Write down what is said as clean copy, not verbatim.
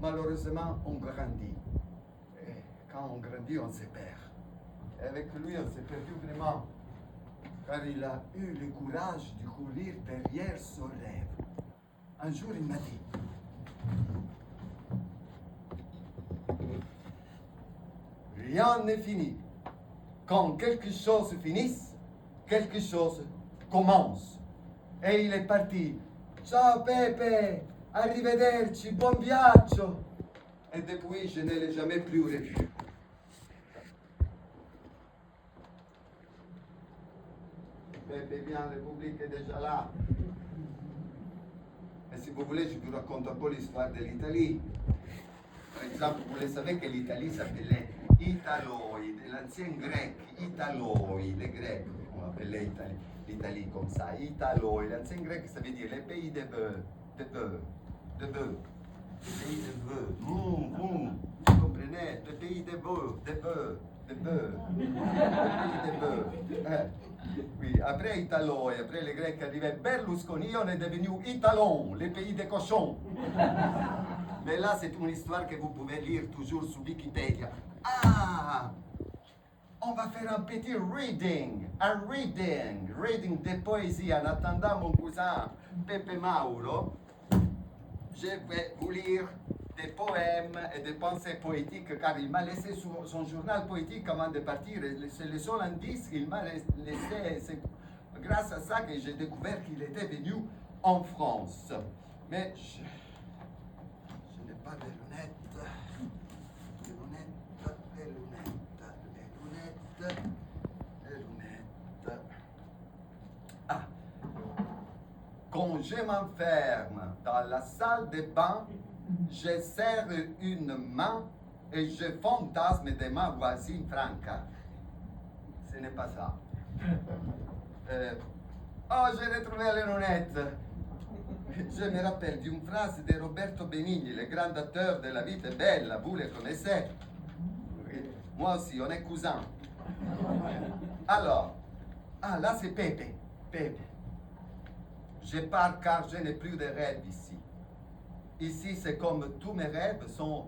malheureusement, on grandit. Et quand on grandit, on se perd. Et avec lui, on s'est perdu vraiment. Car il a eu le courage de courir derrière son rêve. Un jour, il m'a dit, rien n'est fini. Quand quelque chose finisse, quelque chose commence. Et il est parti. Ciao Pepe, arrivederci, buon viaggio. Et depuis, je ne l'ai jamais plus revu. Pepe bien, le public est déjà là. Et si vous voulez, je vous raconte un peu l'histoire de l'Italie. Par exemple, vous le savez que l'Italie s'appelait Italoi, de l'ancien grec, Italoi, les Grecs, on appelait l'Italie comme ça, Italoi, l'ancien grec, ça veut dire les pays de bœufs, de bœufs, de bœufs, les pays de bœufs, vous comprenez, les pays de bœufs, de bœufs, de bœufs, les pays de bœufs. Oui, après Italoi, après les Grecs arrivaient Berlusconi, on est devenu Italon, les pays des cochons. Mais là, c'est une histoire que vous pouvez lire toujours sur Wikipédia. Ah! On va faire un petit reading de poésie. En attendant mon cousin Pepe Mauro, je vais vous lire des poèmes et des pensées poétiques, car il m'a laissé son journal poétique avant de partir. C'est le seul indice qu'il m'a laissé. C'est grâce à ça que j'ai découvert qu'il était venu en France. Mais je n'ai pas de lunettes. Les lunettes. Ah! Quand je m'enferme dans la salle de bain, je serre une main et je fantasme de ma voisine Franca. Ce n'est pas ça. Oh, j'ai retrouvé les lunettes. Je me rappelle d'une phrase de Roberto Benigni, le grand auteur de La vie est belle, vous le connaissez? Moi aussi, on est cousins. Alors, là c'est Pepe. Pepe. Je pars car je n'ai plus de rêves ici. Ici, c'est comme tous mes rêves sont